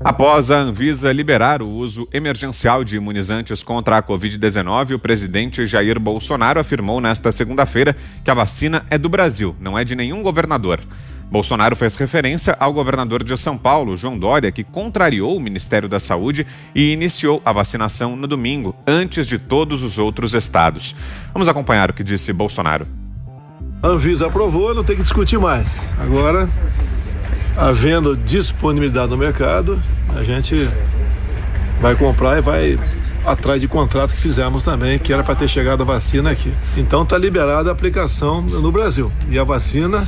Após a Anvisa liberar o uso emergencial de imunizantes contra a Covid-19, o presidente Jair Bolsonaro afirmou nesta segunda-feira que a vacina é do Brasil, não é de nenhum governador. Bolsonaro fez referência ao governador de São Paulo, João Dória, que contrariou o Ministério da Saúde e iniciou a vacinação no domingo, antes de todos os outros estados. Vamos acompanhar o que disse Bolsonaro. A Anvisa aprovou, não tem que discutir mais. Agora, havendo disponibilidade no mercado, a gente vai comprar e vai atrás de contrato que fizemos também, que era para ter chegado a vacina aqui. Então está liberada a aplicação no Brasil. E a vacina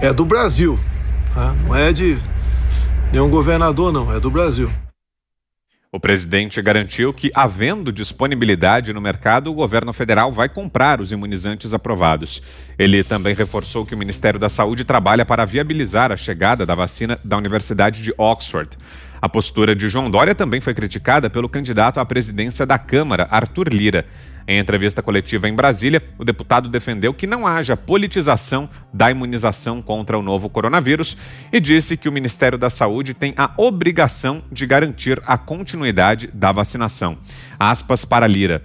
é do Brasil, tá? Não é de nenhum governador, não, é do Brasil. O presidente garantiu que, havendo disponibilidade no mercado, o governo federal vai comprar os imunizantes aprovados. Ele também reforçou que o Ministério da Saúde trabalha para viabilizar a chegada da vacina da Universidade de Oxford. A postura de João Dória também foi criticada pelo candidato à presidência da Câmara, Arthur Lira. Em entrevista coletiva em Brasília, o deputado defendeu que não haja politização da imunização contra o novo coronavírus e disse que o Ministério da Saúde tem a obrigação de garantir a continuidade da vacinação. Aspas para Lira.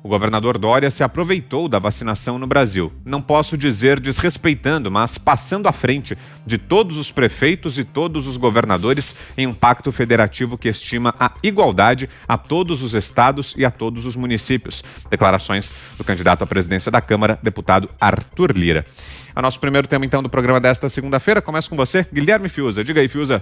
O governador Dória se aproveitou da vacinação no Brasil. Não posso dizer desrespeitando, mas passando à frente de todos os prefeitos e todos os governadores em um pacto federativo que estima a igualdade a todos os estados e a todos os municípios. Declarações do candidato à presidência da Câmara, deputado Arthur Lira. O nosso primeiro tema, então, do programa desta segunda-feira. Começa com você, Guilherme Fiuza. Diga aí, Fiuza.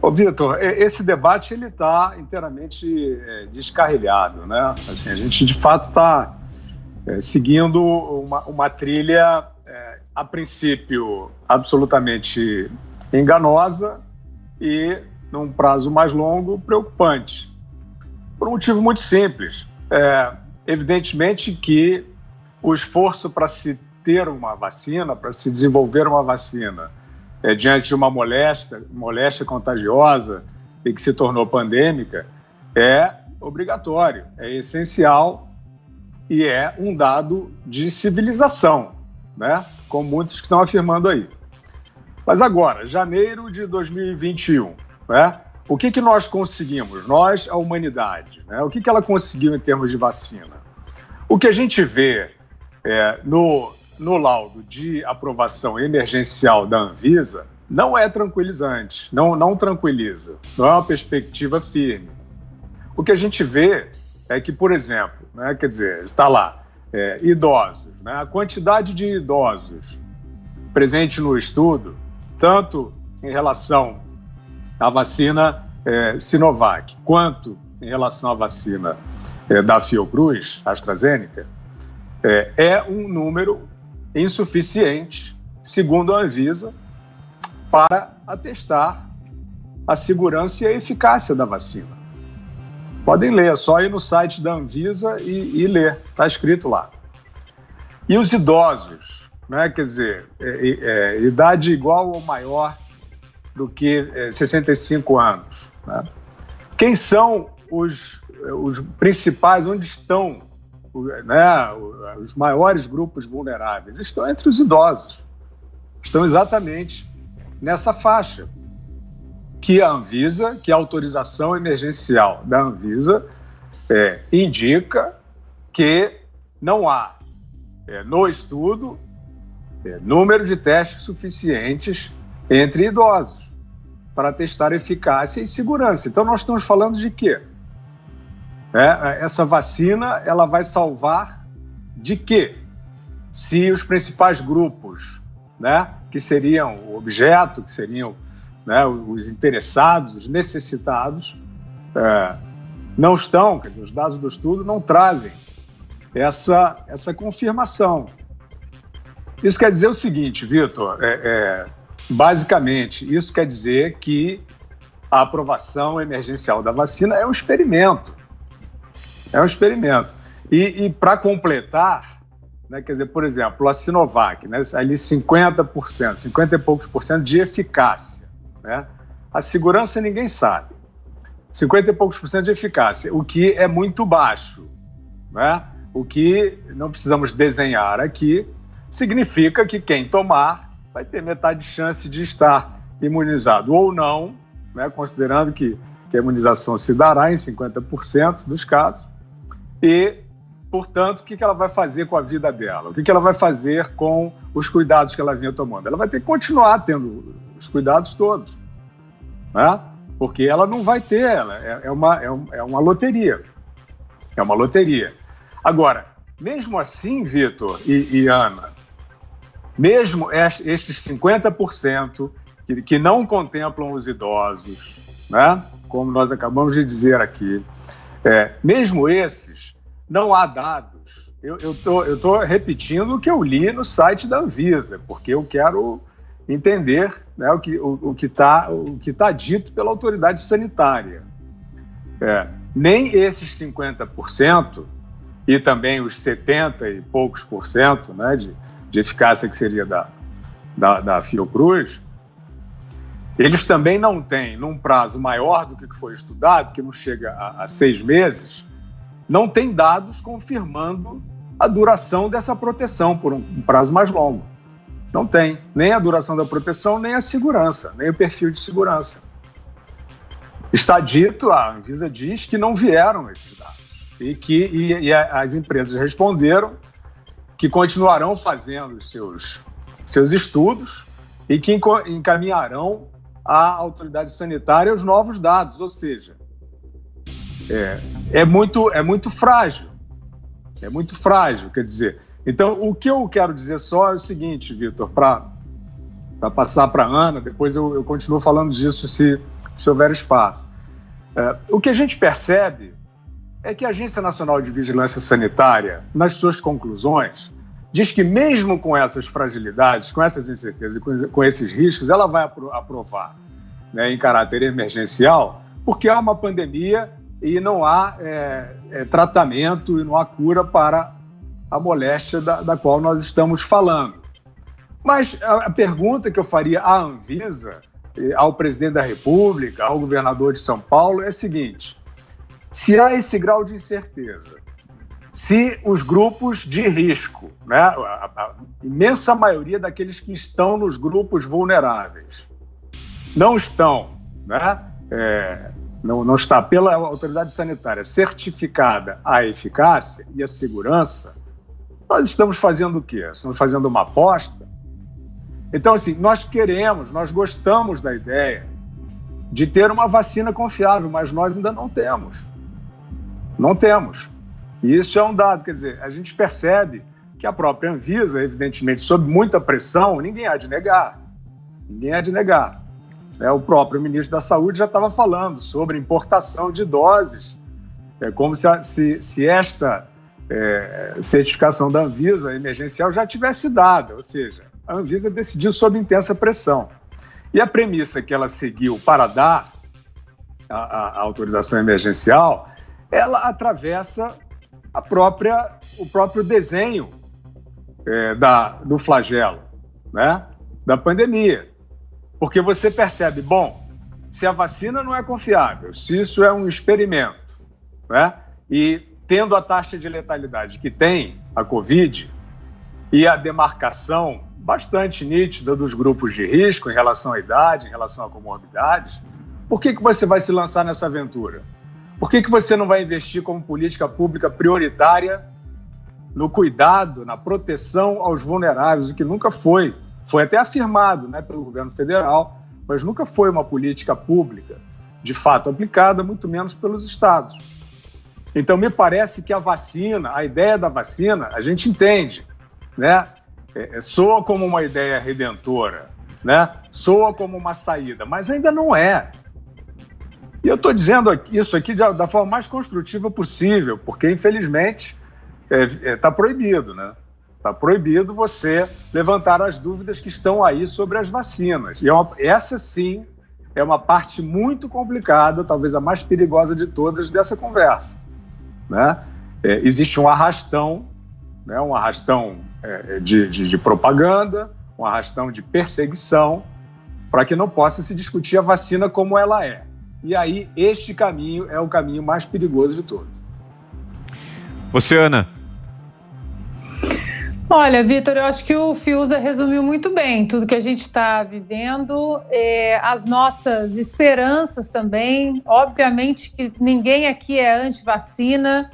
Ô, Vitor, esse debate ele está inteiramente descarrilhado, né? Assim, a gente, de fato, está seguindo uma trilha, a princípio, absolutamente enganosa e, num prazo mais longo, preocupante. Por um motivo muito simples. Evidentemente que o esforço para se ter uma vacina, para se desenvolver uma vacina, diante de uma moléstia contagiosa e que se tornou pandêmica, é obrigatório, é essencial e é um dado de civilização, né? Como muitos que estão afirmando aí. Mas agora, janeiro de 2021, né? O que nós conseguimos? Nós, a humanidade, né? O que ela conseguiu em termos de vacina? O que a gente vê no laudo de aprovação emergencial da Anvisa não é tranquilizante, não tranquiliza, não é uma perspectiva firme. O que a gente vê é que, por exemplo, né, quer dizer, está lá, idosos, né, a quantidade de idosos presente no estudo, tanto em relação à vacina Sinovac, quanto em relação à vacina da Fiocruz, AstraZeneca, é um número insuficiente, segundo a Anvisa, para atestar a segurança e a eficácia da vacina. Podem ler, é só ir no site da Anvisa e ler, está escrito lá. E os idosos, né, quer dizer, idade igual ou maior do que 65 anos. Né? Quem são os principais, onde estão, né, os maiores grupos vulneráveis? Estão entre os idosos. Estão exatamente nessa faixa que a Anvisa, que a autorização emergencial da Anvisa indica que não há no estudo número de testes suficientes entre idosos para testar eficácia e segurança. Então nós estamos falando de quê? Essa vacina, ela vai salvar de quê? Se os principais grupos, né, que seriam o objeto, que seriam, né, os interessados, os necessitados, não estão, quer dizer, os dados do estudo não trazem essa confirmação. Isso quer dizer o seguinte, Vitor, basicamente, isso quer dizer que a aprovação emergencial da vacina é um experimento. É um experimento. E para completar, né, quer dizer, por exemplo, a Sinovac, né, ali 50%, 50 e poucos por cento de eficácia. Né? A segurança ninguém sabe. 50 e poucos por cento de eficácia, o que é muito baixo. Né? O que não precisamos desenhar aqui significa que quem tomar vai ter metade de chance de estar imunizado ou não, né, considerando que a imunização se dará em 50% dos casos, e, portanto, o que ela vai fazer com a vida dela? O que ela vai fazer com os cuidados que ela vinha tomando? Ela vai ter que continuar tendo os cuidados todos, né? Porque ela não vai ter, é uma loteria. É uma loteria. Agora, mesmo assim, Vitor e Ana, mesmo estes 50% que não contemplam os idosos, né? Como nós acabamos de dizer aqui, mesmo esses, não há dados. Eu tô repetindo o que eu li no site da Anvisa, porque eu quero entender, né, o que tá dito pela autoridade sanitária. Nem esses 50% e também os 70 e poucos por cento, né, de eficácia que seria da Fiocruz, eles também não têm, num prazo maior do que foi estudado, que não chega a 6 meses, não tem dados confirmando a duração dessa proteção por um prazo mais longo. Não tem nem a duração da proteção, nem a segurança, nem o perfil de segurança. Está dito, a Anvisa diz que não vieram esses dados e as empresas responderam que continuarão fazendo os seus estudos e que encaminharão à autoridade sanitária os novos dados, ou seja, é muito frágil, quer dizer. Então, o que eu quero dizer só é o seguinte, Vitor, para passar para a Ana, depois eu continuo falando disso se houver espaço. O que a gente percebe é que a Agência Nacional de Vigilância Sanitária, nas suas conclusões, diz que mesmo com essas fragilidades, com essas incertezas, com esses riscos, ela vai aprovar, né, em caráter emergencial, porque há uma pandemia e não há tratamento e não há cura para a moléstia da qual nós estamos falando. Mas a pergunta que eu faria à Anvisa, ao presidente da República, ao governador de São Paulo, é a seguinte: se há esse grau de incerteza, se os grupos de risco, né, a imensa maioria daqueles que estão nos grupos vulneráveis, não estão, né, não está pela autoridade sanitária certificada a eficácia e a segurança, nós estamos fazendo o quê? Estamos fazendo uma aposta? Então, assim, nós gostamos da ideia de ter uma vacina confiável, mas nós ainda não temos. Não temos. E isso é um dado, quer dizer, a gente percebe que a própria Anvisa, evidentemente, sob muita pressão, ninguém há de negar. O próprio ministro da Saúde já estava falando sobre importação de doses, como se esta certificação da Anvisa emergencial já tivesse dada, ou seja, a Anvisa decidiu sob intensa pressão. E a premissa que ela seguiu para dar a autorização emergencial, ela atravessa o próprio desenho do flagelo, né, da pandemia. Porque você percebe, se a vacina não é confiável, se isso é um experimento, né, e tendo a taxa de letalidade que tem a Covid e a demarcação bastante nítida dos grupos de risco em relação à idade, em relação a comorbidades, por que você vai se lançar nessa aventura? Por que você não vai investir como política pública prioritária no cuidado, na proteção aos vulneráveis, o que nunca foi até afirmado, né, pelo governo federal, mas nunca foi uma política pública de fato aplicada, muito menos pelos estados. Então, me parece que a ideia da vacina, a gente entende, né? Soa como uma ideia redentora, né? Soa como uma saída, mas ainda não é. E eu estou dizendo isso aqui da forma mais construtiva possível, porque, infelizmente, está proibido, né? Está proibido você levantar as dúvidas que estão aí sobre as vacinas. E essa, sim, é uma parte muito complicada, talvez a mais perigosa de todas dessa conversa, né? Existe um arrastão, né? De propaganda, um arrastão de perseguição, para que não possa se discutir a vacina como ela é. E aí, este caminho é o caminho mais perigoso de todos. Você, Ana? Olha, Vitor, eu acho que o Fiuza resumiu muito bem tudo que a gente está vivendo, as nossas esperanças também. Obviamente que ninguém aqui é anti-vacina,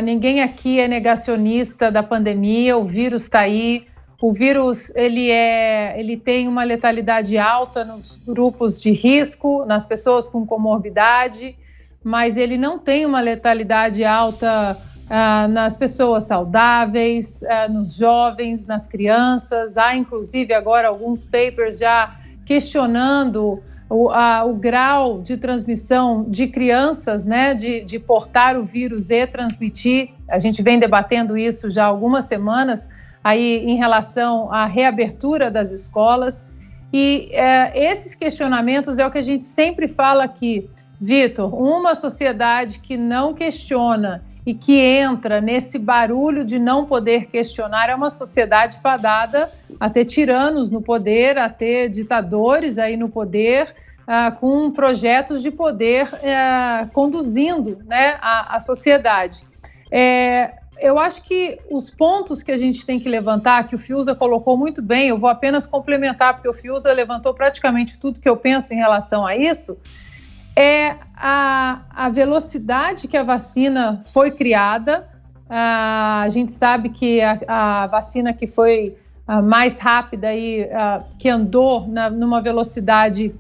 ninguém aqui é negacionista da pandemia, o vírus está aí. O vírus ele tem uma letalidade alta nos grupos de risco, nas pessoas com comorbidade, mas ele não tem uma letalidade alta nas pessoas saudáveis, nos jovens, nas crianças. Há, inclusive, agora alguns papers já questionando o grau de transmissão de crianças, né, de portar o vírus e transmitir. A gente vem debatendo isso já há algumas semanas, aí em relação à reabertura das escolas. E esses questionamentos é o que a gente sempre fala aqui. Vitor, uma sociedade que não questiona e que entra nesse barulho de não poder questionar é uma sociedade fadada a ter tiranos no poder, a ter ditadores aí no poder, com projetos de poder conduzindo, né, a sociedade. Eu acho que os pontos que a gente tem que levantar, que o Fiuza colocou muito bem, eu vou apenas complementar, porque o Fiuza levantou praticamente tudo que eu penso em relação a isso, é a velocidade que a vacina foi criada. A gente sabe que a vacina que foi mais rápida, aí, que andou numa velocidade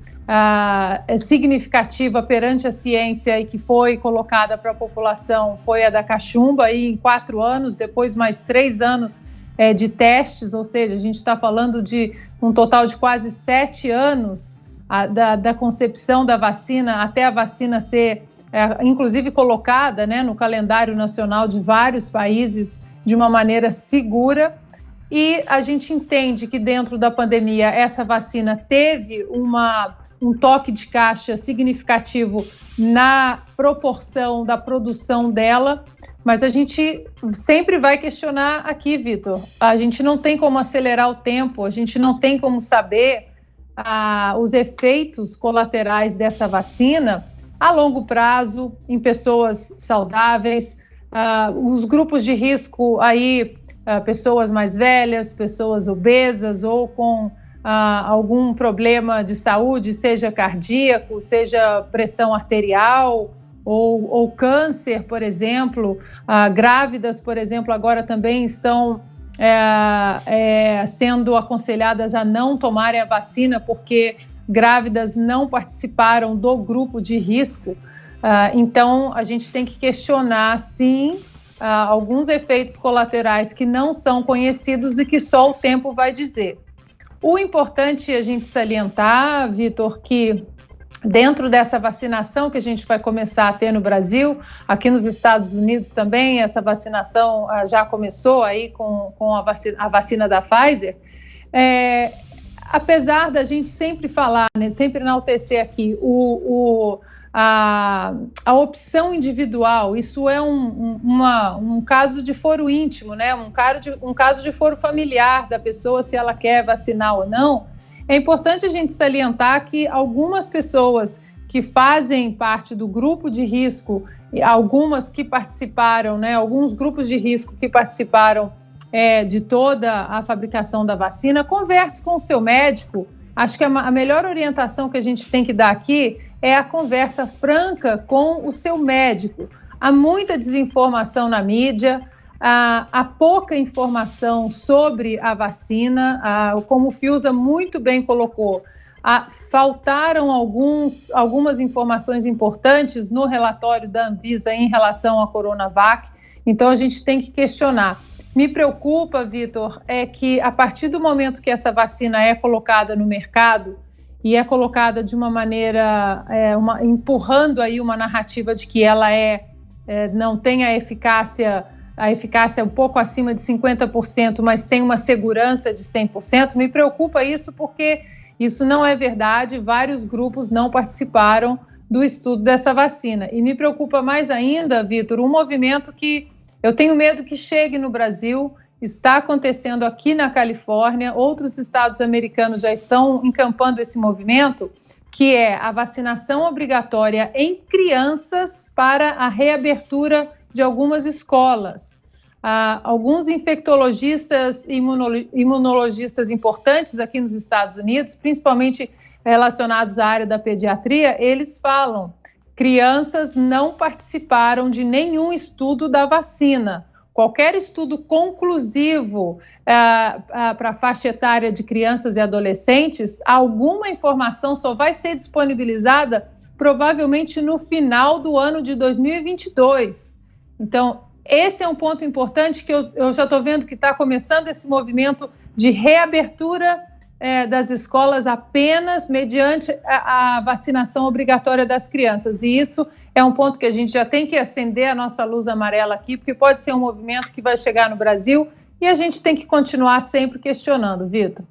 significativa perante a ciência e que foi colocada para a população foi a da cachumba, aí em 4 anos, depois mais 3 anos de testes, ou seja, a gente está falando de um total de quase 7 anos da concepção da vacina até a vacina ser, inclusive, colocada, né, no calendário nacional de vários países de uma maneira segura. E a gente entende que dentro da pandemia essa vacina teve um toque de caixa significativo na proporção da produção dela, mas a gente sempre vai questionar aqui, Vitor. A gente não tem como acelerar o tempo, a gente não tem como saber os efeitos colaterais dessa vacina a longo prazo, em pessoas saudáveis, os grupos de risco aí, pessoas mais velhas, pessoas obesas ou com algum problema de saúde, seja cardíaco, seja pressão arterial ou câncer, por exemplo. Grávidas, por exemplo, agora também estão sendo aconselhadas a não tomarem a vacina porque grávidas não participaram do grupo de risco. Então, a gente tem que questionar, sim, alguns efeitos colaterais que não são conhecidos e que só o tempo vai dizer. O importante é a gente salientar, Vitor, que dentro dessa vacinação que a gente vai começar a ter no Brasil, aqui nos Estados Unidos também, essa vacinação já começou aí com a vacina da Pfizer. Apesar da gente sempre falar, né, sempre enaltecer aqui a opção individual, isso é um caso de foro íntimo, né? Um caso de foro familiar da pessoa, se ela quer vacinar ou não. É importante a gente salientar que algumas pessoas que fazem parte do grupo de risco, algumas que participaram, né, alguns grupos de risco que participaram de toda a fabricação da vacina, converse com o seu médico. Acho que a melhor orientação que a gente tem que dar aqui é a conversa franca com o seu médico. Há muita desinformação na mídia, há pouca informação sobre a vacina, como o Fiuza muito bem colocou, faltaram algumas informações importantes no relatório da Anvisa em relação à Coronavac, então a gente tem que questionar. Me preocupa, Vitor, é que a partir do momento que essa vacina é colocada no mercado e é colocada de uma maneira, empurrando aí uma narrativa de que ela não tem a eficácia um pouco acima de 50%, mas tem uma segurança de 100%, me preocupa isso porque isso não é verdade, vários grupos não participaram do estudo dessa vacina. E me preocupa mais ainda, Vitor, um movimento que eu tenho medo que chegue no Brasil, está acontecendo aqui na Califórnia, outros estados americanos já estão encampando esse movimento, que é a vacinação obrigatória em crianças para a reabertura de algumas escolas. alguns infectologistas e imunologistas importantes aqui nos Estados Unidos, principalmente relacionados à área da pediatria, eles falam: crianças não participaram de nenhum estudo da vacina. Qualquer estudo conclusivo para a faixa etária de crianças e adolescentes, alguma informação só vai ser disponibilizada provavelmente no final do ano de 2022. Então, esse é um ponto importante que eu já estou vendo que está começando esse movimento de reabertura das escolas apenas mediante a vacinação obrigatória das crianças. E isso é um ponto que a gente já tem que acender a nossa luz amarela aqui, porque pode ser um movimento que vai chegar no Brasil e a gente tem que continuar sempre questionando, Vitor.